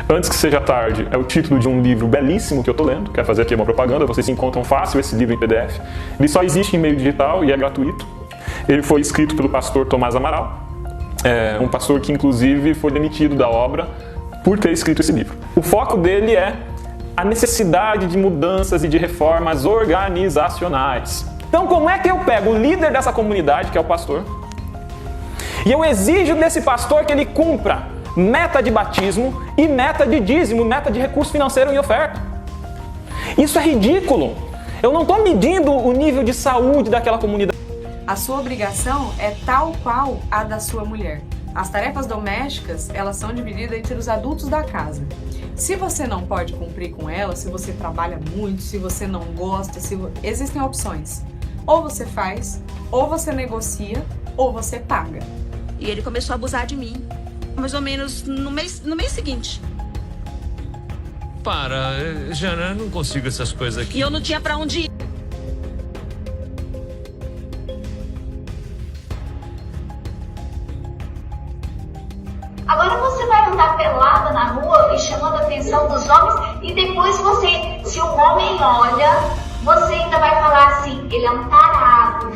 Antes que Seja Tarde é o título de um livro belíssimo que eu estou lendo, quero fazer aqui uma propaganda, vocês encontram fácil esse livro em PDF. Ele só existe em meio digital e é gratuito. Ele foi escrito pelo pastor Tomás Amaral, um pastor que inclusive foi demitido da obra por ter escrito esse livro. O foco dele é a necessidade de mudanças e de reformas organizacionais. Então, como é que eu pego o líder dessa comunidade, que é o pastor, e eu exijo desse pastor que ele cumpra meta de batismo e meta de dízimo, meta de recurso financeiro em oferta? Isso é ridículo. Eu não estou medindo o nível de saúde daquela comunidade. A sua obrigação é tal qual a da sua mulher. As tarefas domésticas, elas são divididas entre os adultos da casa. Se você não pode cumprir com elas, se você trabalha muito, se você não gosta, existem opções. Ou você faz, ou você negocia, ou você paga. E ele começou a abusar de mim, mais ou menos no mês seguinte. Para, Jana, eu não consigo essas coisas aqui. E eu não tinha pra onde ir. Agora você vai andar pelada na rua e chamando a atenção dos homens e depois você, se o homem olha, você ainda vai falar assim, ele é um tarado.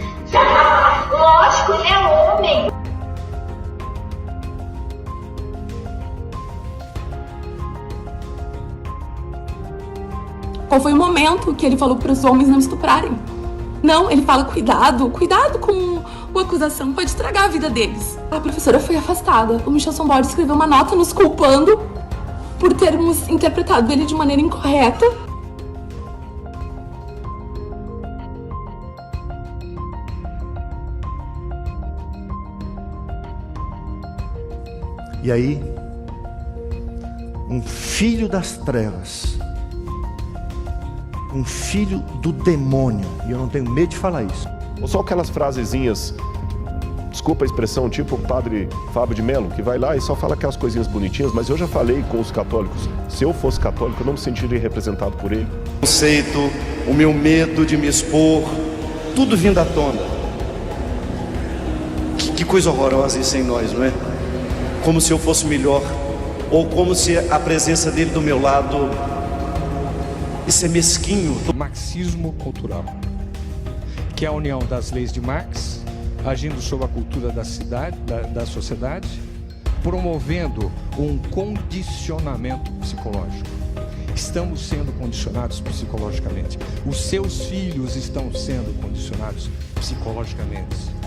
Lógico, ele é homem. Qual foi o momento que ele falou para os homens não estuprarem? Não, ele fala cuidado com a acusação, pode estragar a vida deles. A professora foi afastada. O Michel Sombord escreveu uma nota nos culpando por termos interpretado ele de maneira incorreta. E aí, um filho das trevas, um filho do demônio, e eu não tenho medo de falar isso. Ou só aquelas frasezinhas, desculpa a expressão, tipo o padre Fábio de Mello, que vai lá e só fala aquelas coisinhas bonitinhas, mas eu já falei com os católicos, se eu fosse católico eu não me sentiria representado por ele. O conceito, o meu medo de me expor, tudo vindo à tona. Que coisa horrorosa isso em nós, não é? Como se eu fosse melhor, ou como se a presença dele do meu lado, isso é mesquinho. Marxismo cultural, que é a união das leis de Marx, agindo sobre a cultura da sociedade, promovendo um condicionamento psicológico. Estamos sendo condicionados psicologicamente. Os seus filhos estão sendo condicionados psicologicamente.